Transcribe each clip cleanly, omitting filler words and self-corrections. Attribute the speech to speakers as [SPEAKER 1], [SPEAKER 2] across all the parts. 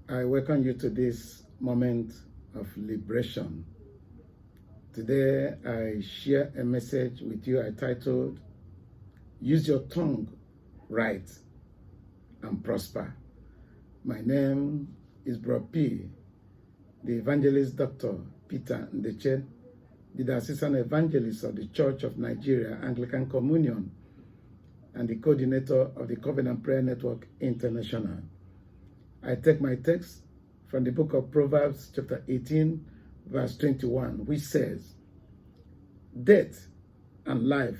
[SPEAKER 1] I welcome you to this moment of liberation. Today, I share a message with you I titled, Use Your Tongue Right and Prosper. My name is Bro P, the Evangelist Dr. Peter Ndeche, the Assistant Evangelist of the Church of Nigeria Anglican Communion and the coordinator of the Covenant Prayer Network International. I take my text from the book of Proverbs chapter 18, verse 21, which says, Death and life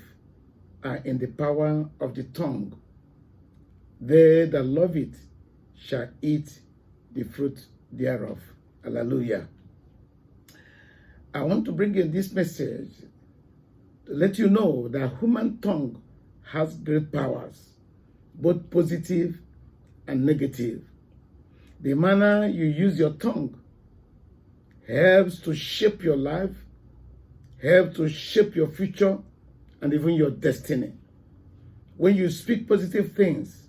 [SPEAKER 1] are in the power of the tongue. They that love it shall eat the fruit thereof. Hallelujah. I want to bring in this message to let you know that human tongue has great powers, both positive and negative. The manner you use your tongue helps to shape your life, helps to shape your future, and even your destiny. When you speak positive things,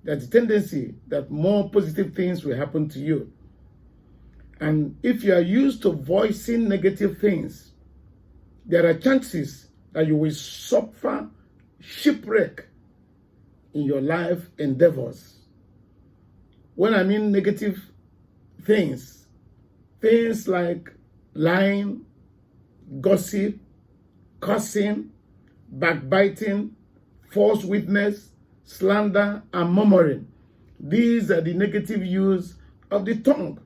[SPEAKER 1] there's a tendency that more positive things will happen to you. And if you are used to voicing negative things, there are chances that you will suffer shipwreck in your life endeavors. When I mean negative things like lying, gossip, cursing, backbiting, false witness, slander, and murmuring. These are the negative use of the tongue.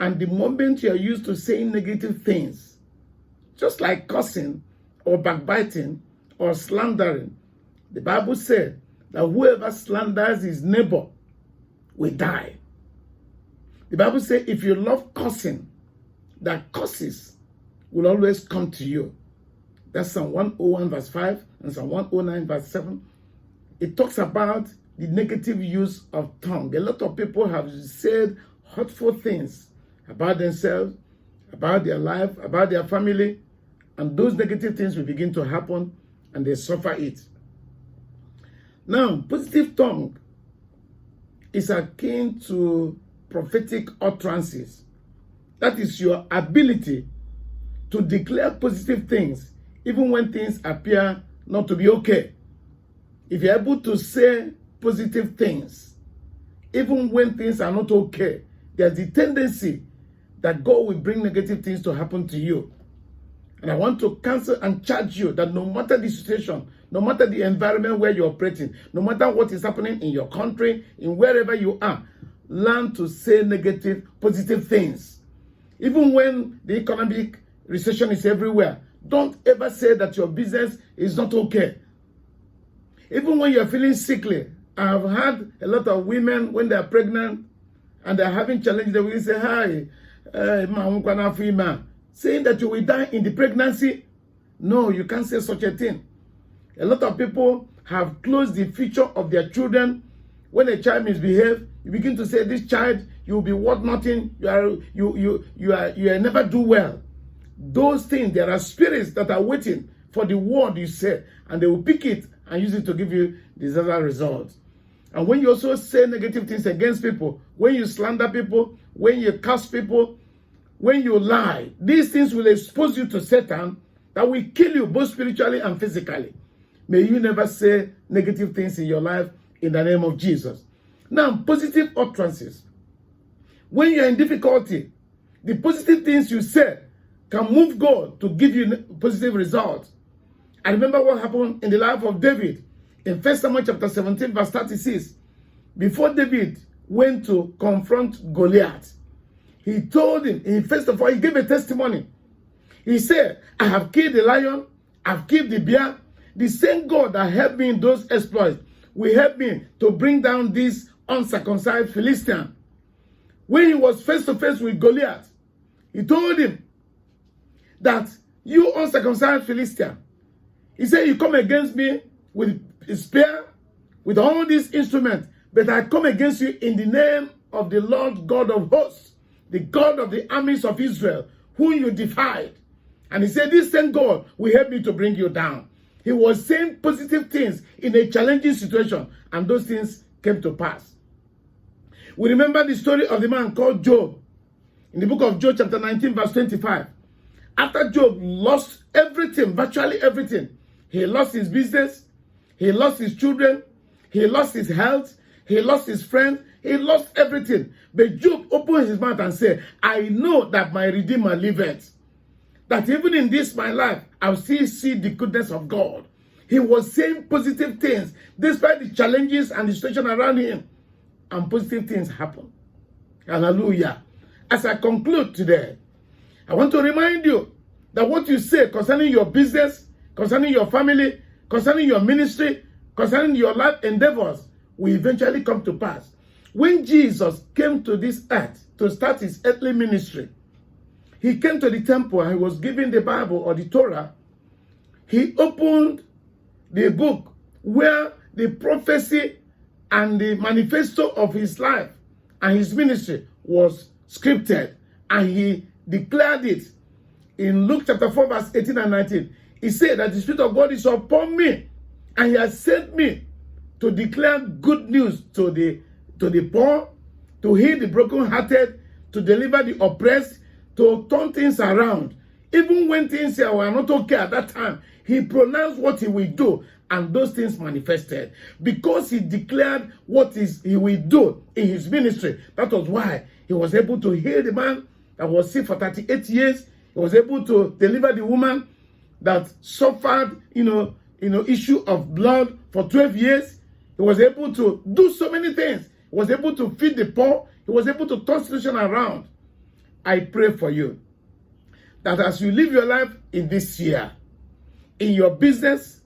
[SPEAKER 1] And the moment you are used to saying negative things, just like cursing or backbiting or slandering, the Bible said that whoever slanders his neighbor will die. The Bible says if you love cursing, that curses will always come to you. That's Psalm 101 verse 5 and Psalm 109 verse 7. It talks about the negative use of tongue. A lot of people have said hurtful things about themselves, about their life, about their family, and those negative things will begin to happen and they suffer it. Now, positive tongue is akin to prophetic utterances. That is your ability to declare positive things even when things appear not to be okay. If you're able to say positive things even when things are not okay, there's the tendency that God will bring negative things to happen to you. And I want to cancel and charge you that no matter the situation, no matter the environment where you're operating, no matter what is happening in your country, in wherever you are, learn to say negative, positive things. Even when the economic recession is everywhere, don't ever say that your business is not okay. Even when you're feeling sickly, I've had a lot of women when they're pregnant and they're having challenges, they will say, hi, saying that you will die in the pregnancy. No, you can't say such a thing. A lot of people have closed the future of their children. When a child misbehaves, you begin to say, this child, you will be worth nothing, you never do well. Those things, there are spirits that are waiting for the word you say, and they will pick it and use it to give you desired results. And when you also say negative things against people, when you slander people, when you curse people, when you lie, these things will expose you to Satan that will kill you both spiritually and physically. May you never say negative things in your life in the name of Jesus. Now, positive utterances. When you're in difficulty, the positive things you say can move God to give you positive results. I remember what happened in the life of David in 1 Samuel chapter 17 verse 36. Before David went to confront Goliath, he told him, first of all, he gave a testimony. He said, I have killed the lion, I've killed the bear. The same God that helped me in those exploits will help me to bring down this uncircumcised Philistine. When he was face to face with Goliath, he told him that you uncircumcised Philistine, he said, you come against me with a spear, with all these instruments, but I come against you in the name of the Lord God of hosts, the God of the armies of Israel, whom you defied. And he said, this same God will help me to bring you down. He was saying positive things in a challenging situation, and those things came to pass. We remember the story of the man called Job. In the book of Job chapter 19 verse 25. After Job lost everything, virtually everything. He lost his business. He lost his children. He lost his health. He lost his friends. He lost everything. But Job opened his mouth and said, I know that my Redeemer liveth. That even in this my life, I'll still see the goodness of God. He was saying positive things despite the challenges and the situation around him. And positive things happen. Hallelujah. As I conclude today, I want to remind you that what you say concerning your business, concerning your family, concerning your ministry, concerning your life endeavors will eventually come to pass. When Jesus came to this earth to start his earthly ministry, he came to the temple and he was given the Bible or the Torah. He opened the book where the prophecy and the manifesto of his life and his ministry was scripted, and he declared it. In Luke chapter 4 verse 18 and 19, he said that the Spirit of God is upon me, and he has sent me to declare good news to the poor, to heal the brokenhearted, to deliver the oppressed, to turn things around. Even when things were not okay at that time, he pronounced what he will do, and those things manifested. Because he declared what he will do in his ministry, that was why he was able to heal the man that was sick for 38 years. He was able to deliver the woman that suffered, issue of blood for 12 years. He was able to do so many things. He was able to feed the poor. He was able to turn the situation around. I pray for you that as you live your life in this year, in your business,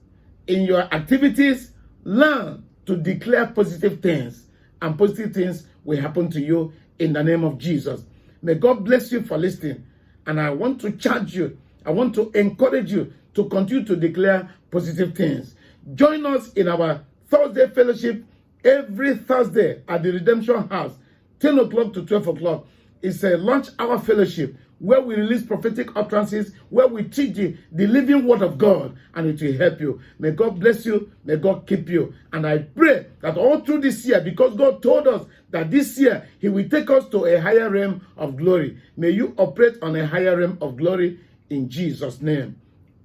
[SPEAKER 1] in your activities, learn to declare positive things, and positive things will happen to you in the name of Jesus. May God bless you for listening. And I want to charge you, I want to encourage you to continue to declare positive things. Join us in our Thursday fellowship every Thursday at the Redemption House, 10 o'clock to 12 o'clock. It's a lunch hour fellowship where we release prophetic utterances, where we teach you the living word of God, and it will help you. May God bless you. May God keep you. And I pray that all through this year, because God told us that this year he will take us to a higher realm of glory. May you operate on a higher realm of glory in Jesus' name.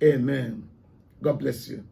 [SPEAKER 1] Amen. God bless you.